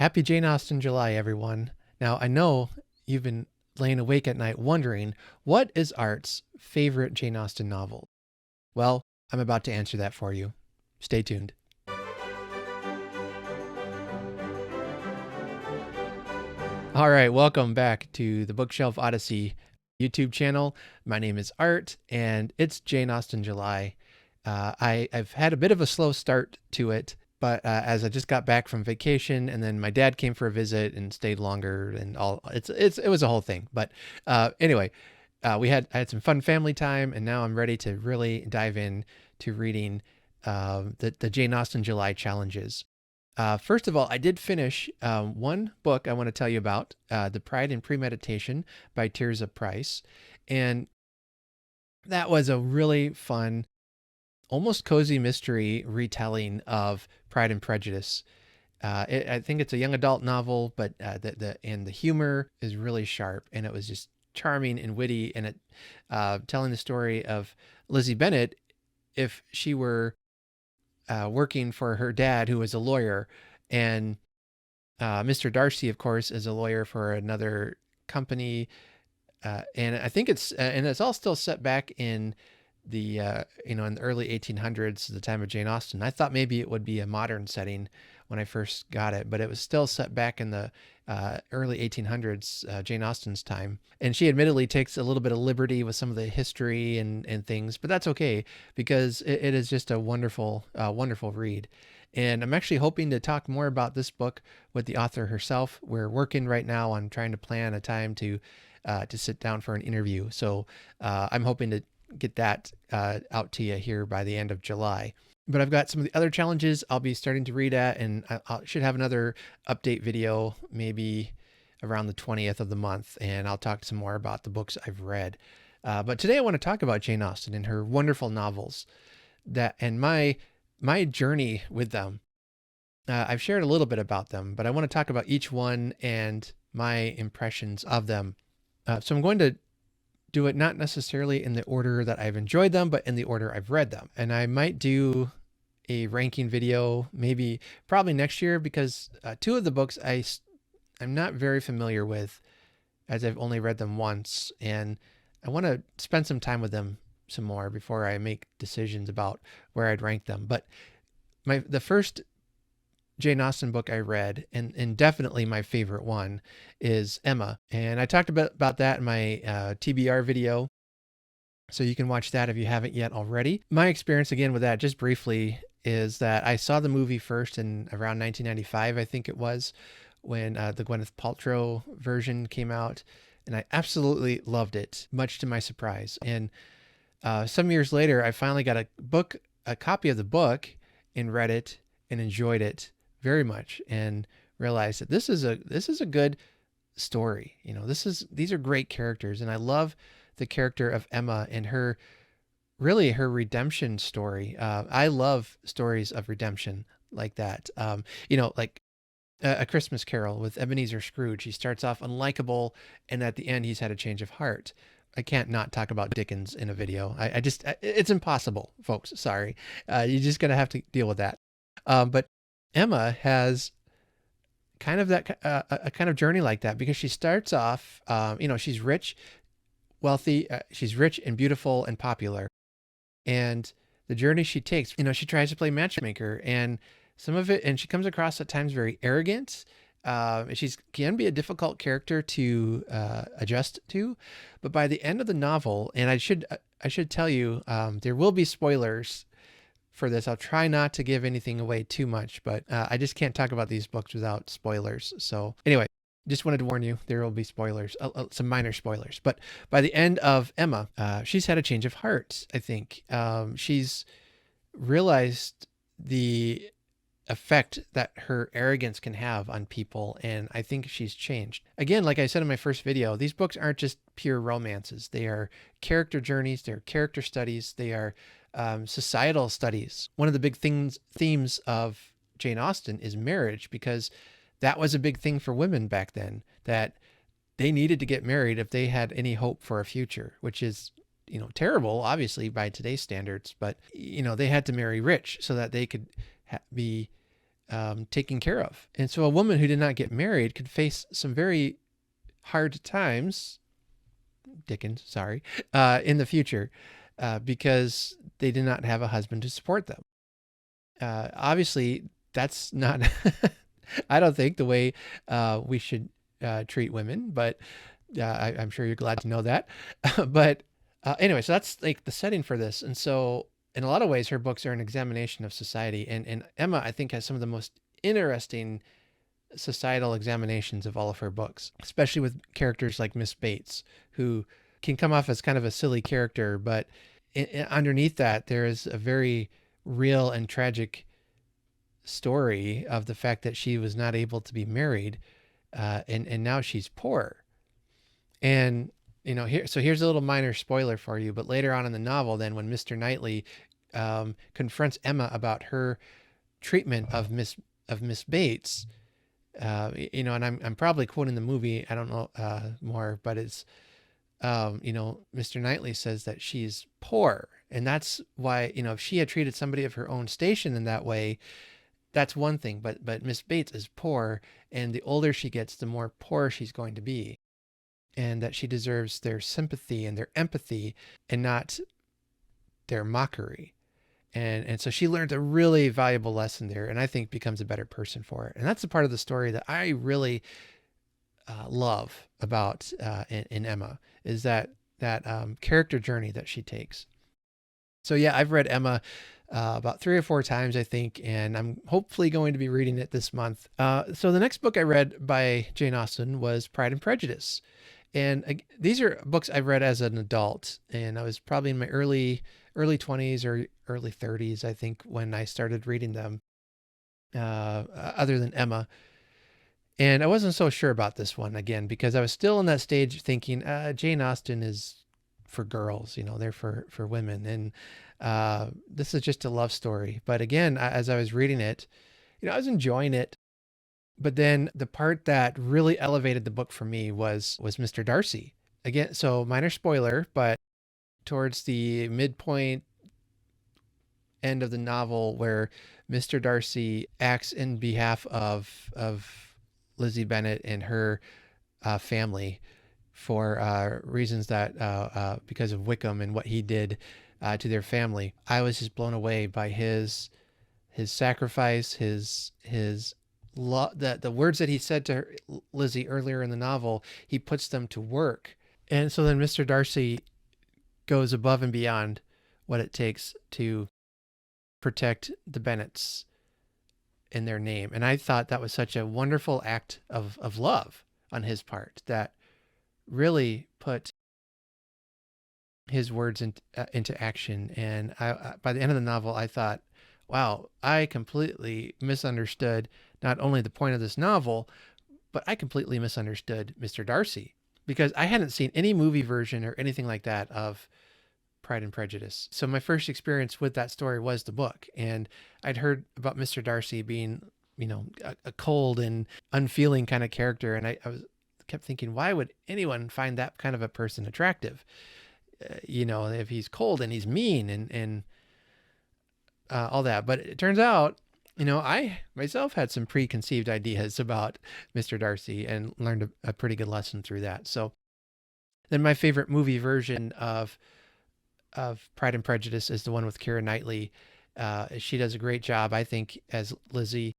Happy Jane Austen July, everyone. Now, I know you've been laying awake at night wondering, what is Art's favorite Jane Austen novel? Well, I'm about to answer that for you. Stay tuned. All right, welcome back to the Bookshelf Odyssey YouTube channel. My name is Art, and it's Jane Austen July. I've had a bit of a slow start to it, but as I just got back from vacation, and then my dad came for a visit and stayed longer, and all it was a whole thing. But anyway, I had some fun family time, and now I'm ready to really dive in to reading the Jane Austen July challenges. First of all, I did finish one book I want to tell you about, The Pride and Premeditation by Tirza Price. And that was a really fun, almost cozy mystery retelling of Pride and Prejudice. I think it's a young adult novel, but the humor is really sharp, and it was just charming and witty, and it telling the story of Lizzie Bennet if she were working for her dad, who was a lawyer, and Mr. Darcy, of course, is a lawyer for another company, and I think it's all still set back in the in the early 1800s, the time of Jane Austen. I thought maybe it would be a modern setting when I first got it, but it was still set back in the early 1800s, Jane Austen's time. And she admittedly takes a little bit of liberty with some of the history and things, but that's okay because it is just a wonderful, wonderful read. And I'm actually hoping to talk more about this book with the author herself. We're working right now on trying to plan a time to sit down for an interview. So I'm hoping to get that out to you here by the end of July. But I've got some of the other challenges I'll be starting to read at, and I should have another update video maybe around the 20th of the month, and I'll talk some more about the books I've read. But today I want to talk about Jane Austen and her wonderful novels and my journey with them. I've shared a little bit about them, but I want to talk about each one and my impressions of them. So I'm going to do it not necessarily in the order that I've enjoyed them, but in the order I've read them. And I might do a ranking video, probably next year, because two of the books I'm not very familiar with, as I've only read them once, and I want to spend some time with them some more before I make decisions about where I'd rank them. But the first Jane Austen book I read, and definitely my favorite one, is Emma. And I talked about that in my TBR video, so you can watch that if you haven't yet already. My experience, again, with that, just briefly, is that I saw the movie first in around 1995, I think it was, when the Gwyneth Paltrow version came out, and I absolutely loved it, much to my surprise. And some years later, I finally got a copy of the book, and read it and enjoyed it very much, and realized that this is a good story. These are great characters, and I love the character of Emma and her redemption story. I love stories of redemption like that. Like A Christmas Carol with Ebenezer Scrooge. He starts off unlikable, and at the end he's had a change of heart. I can't not talk about Dickens in a video. It's impossible, folks. Sorry. You're just going to have to deal with that. But Emma has kind of a kind of journey like that, because she starts off, she's rich, wealthy, she's rich and beautiful and popular. And the journey she takes, she tries to play matchmaker, and she comes across at times very arrogant. She can be a difficult character to adjust to, but by the end of the novel, and I should tell you, there will be spoilers for this. I'll try not to give anything away too much, but I just can't talk about these books without spoilers. So anyway, just wanted to warn you, there will be spoilers, some minor spoilers. But by the end of Emma, she's had a change of heart, I think. She's realized the effect that her arrogance can have on people, and I think she's changed. Again, like I said in my first video, these books aren't just pure romances. They are character journeys, they're character studies, they are societal studies. One of the big themes of Jane Austen is marriage, because that was a big thing for women back then, that they needed to get married if they had any hope for a future, which is, terrible, obviously, by today's standards, but, they had to marry rich so that they could be taken care of. And so a woman who did not get married could face some very hard times, Dickens, sorry, in the future, because they did not have a husband to support them. Obviously, that's not, I don't think, the way we should treat women, but I'm sure you're glad to know that. But anyway, so that's like the setting for this. And so in a lot of ways, her books are an examination of society. And Emma, I think, has some of the most interesting societal examinations of all of her books, especially with characters like Miss Bates, who can come off as kind of a silly character, but underneath that, there is a very real and tragic story of the fact that she was not able to be married, and now she's poor. And here's a little minor spoiler for you, but later on in the novel, then when Mr. Knightley confronts Emma about her treatment of Miss Bates, and I'm probably quoting the movie, I don't know more, but it's Mr. Knightley says that she's poor, and that's why, if she had treated somebody of her own station in that way, that's one thing, but Miss Bates is poor, and the older she gets, the more poor she's going to be, and that she deserves their sympathy and their empathy and not their mockery. And so she learned a really valuable lesson there, and I think becomes a better person for it. And that's the part of the story that I really love about in Emma, is that character journey that she takes. So yeah, I've read Emma about 3 or 4 times, I think, and I'm hopefully going to be reading it this month. So the next book I read by Jane Austen was Pride and Prejudice. And these are books I've read as an adult, and I was probably in my early 20s or early 30s, I think, when I started reading them, other than Emma. And I wasn't so sure about this one, again, because I was still in that stage thinking, Jane Austen is for girls, they're for women. And this is just a love story. But again, as I was reading it, I was enjoying it. But then the part that really elevated the book for me was Mr. Darcy. Again, so minor spoiler, but towards the midpoint end of the novel, where Mr. Darcy acts in behalf of Lizzie Bennet and her family for reasons that because of Wickham and what he did to their family, I was just blown away by his sacrifice, his the words that he said to Lizzie earlier in the novel. He puts them to work, and so then Mr. Darcy goes above and beyond what it takes to protect the Bennets in their name. And I thought that was such a wonderful act of love on his part that really put his words into action. And by the end of the novel, I thought, wow, I completely misunderstood not only the point of this novel, but I completely misunderstood Mr. Darcy, because I hadn't seen any movie version or anything like that of Pride and Prejudice. So my first experience with that story was the book, and I'd heard about Mr. Darcy being, a cold and unfeeling kind of character, and I kept thinking, why would anyone find that kind of a person attractive? If he's cold and he's mean and all that. But it turns out, I myself had some preconceived ideas about Mr. Darcy and learned a pretty good lesson through that. So then my favorite movie version of Pride and Prejudice is the one with Keira Knightley. She does a great job, I think, as Lizzie.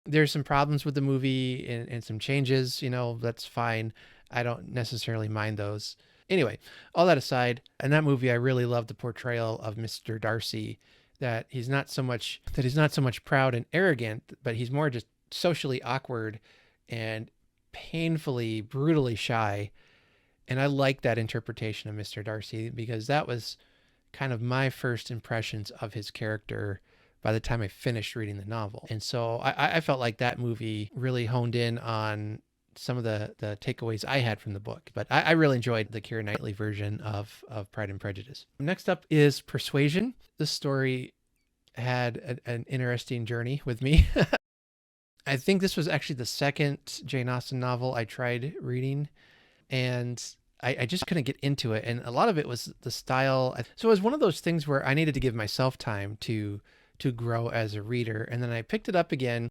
There's some problems with the movie and some changes, that's fine. I don't necessarily mind those. Anyway, all that aside, in that movie, I really loved the portrayal of Mr. Darcy, that he's not so much proud and arrogant, but he's more just socially awkward and painfully, brutally shy. And I like that interpretation of Mr. Darcy, because that was kind of my first impressions of his character by the time I finished reading the novel. And so I felt like that movie really honed in on some of the takeaways I had from the book. But I really enjoyed the Keira Knightley version of Pride and Prejudice. Next up is Persuasion. This story had an interesting journey with me. I think this was actually the second Jane Austen novel I tried reading, and I just couldn't get into it. And a lot of it was the style. So it was one of those things where I needed to give myself time to grow as a reader. And then I picked it up again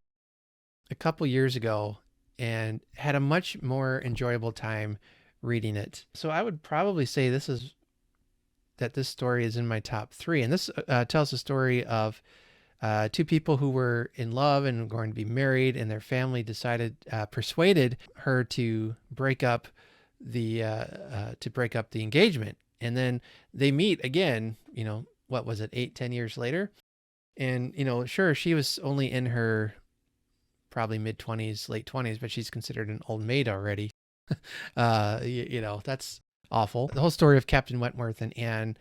a couple years ago and had a much more enjoyable time reading it. So I would probably say this story is in my top three. And this tells the story of two people who were in love and going to be married, and their family persuaded her to break up the engagement. And then they meet again, what was it, 8-10 years later? And, sure, she was only in her probably mid-20s, late 20s, but she's considered an old maid already. That's awful. The whole story of Captain Wentworth and Anne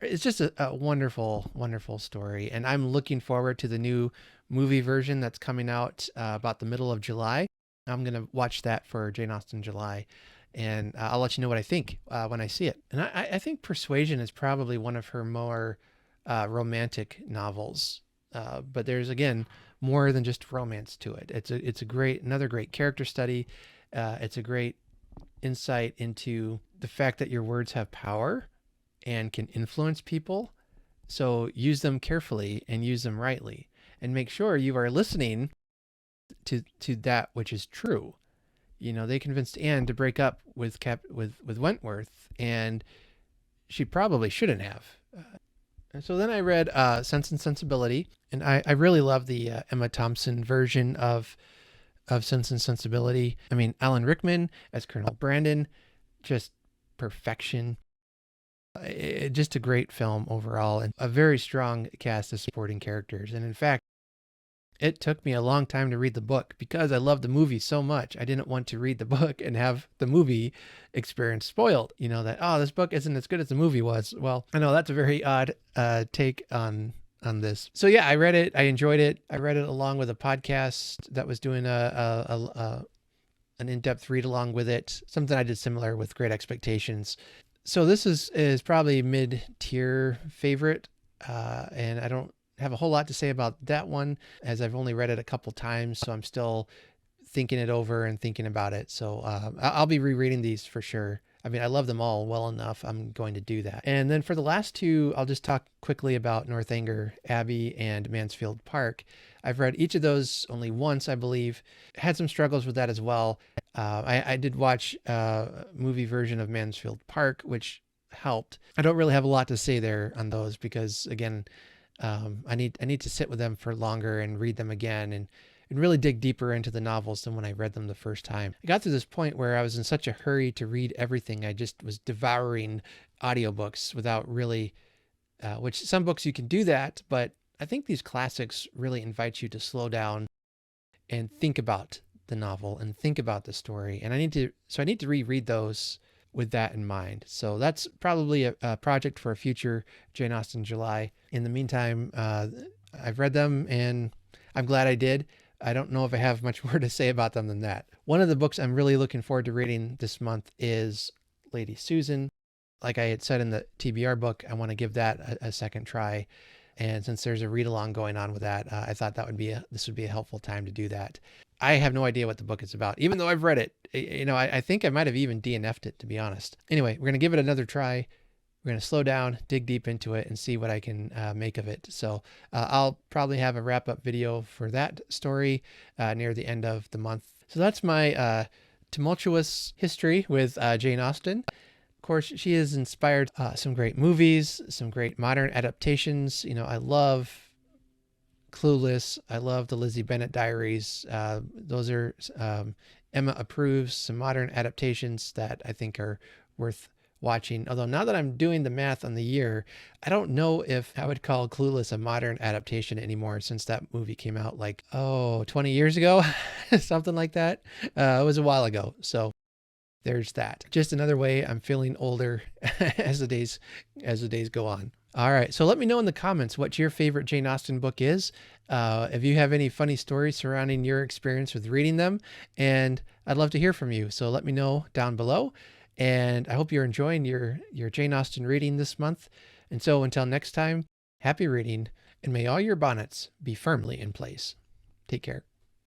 it's just a wonderful, wonderful story. And I'm looking forward to the new movie version that's coming out about the middle of July. I'm going to watch that for Jane Austen July. And I'll let you know what I think when I see it. And I think Persuasion is probably one of her more romantic novels. But there's, again, more than just romance to it. It's another great character study. It's a great insight into the fact that your words have power and can influence people. So use them carefully and use them rightly, and make sure you are listening to that which is true. They convinced Anne to break up with Wentworth, and she probably shouldn't have. And so then I read Sense and Sensibility, and I really love the Emma Thompson version of Sense and Sensibility. I mean, Alan Rickman as Colonel Brandon, just perfection. Just a great film overall, and a very strong cast of supporting characters. And in fact, it took me a long time to read the book because I loved the movie so much. I didn't want to read the book and have the movie experience spoiled. This book isn't as good as the movie was. Well, I know that's a very odd take on this. So yeah, I read it. I enjoyed it. I read it along with a podcast that was doing an in-depth read along with it. Something I did similar with Great Expectations. So this is probably mid-tier favorite, and I don't have a whole lot to say about that one, as I've only read it a couple times, so I'm still thinking it over and thinking about it. So I'll be rereading these for sure. I mean, I love them all well enough. I'm going to do that. And then for the last two, I'll just talk quickly about Northanger, Abbey, and Mansfield Park. I've read each of those only once, I believe. Had some struggles with that as well. I did watch a movie version of Mansfield Park, which helped. I don't really have a lot to say there on those because, again, I need to sit with them for longer and read them again and really dig deeper into the novels than when I read them the first time. I got to this point where I was in such a hurry to read everything. I just was devouring audiobooks without really, which some books you can do that, but I think these classics really invite you to slow down and think about the novel and think about the story. And I need to reread those with that in mind. So that's probably a project for a future Jane Austen July. In the meantime, I've read them and I'm glad I did. I don't know if I have much more to say about them than that. One of the books I'm really looking forward to reading this month is Lady Susan. Like I had said in the TBR book, I want to give that a second try. And since there's a read-along going on with that, I thought this would be a helpful time to do that. I have no idea what the book is about, even though I've read it. I think I might have even DNF'd it, to be honest. Anyway, we're going to give it another try. We're going to slow down, dig deep into it, and see what I can make of it. So I'll probably have a wrap-up video for that story near the end of the month. So that's my tumultuous history with Jane Austen. Of course, she has inspired some great movies, some great modern adaptations. I love Clueless. I love the Lizzie Bennet Diaries. Those are Emma approves, some modern adaptations that I think are worth watching. Although now that I'm doing the math on the year, I don't know if I would call Clueless a modern adaptation anymore since that movie came out 20 years ago, something like that. It was a while ago. So there's that. Just another way I'm feeling older as the days go on. All right. So let me know in the comments what your favorite Jane Austen book is. If you have any funny stories surrounding your experience with reading them, and I'd love to hear from you. So let me know down below. And I hope you're enjoying your Jane Austen reading this month. And so until next time, happy reading, and may all your bonnets be firmly in place. Take care.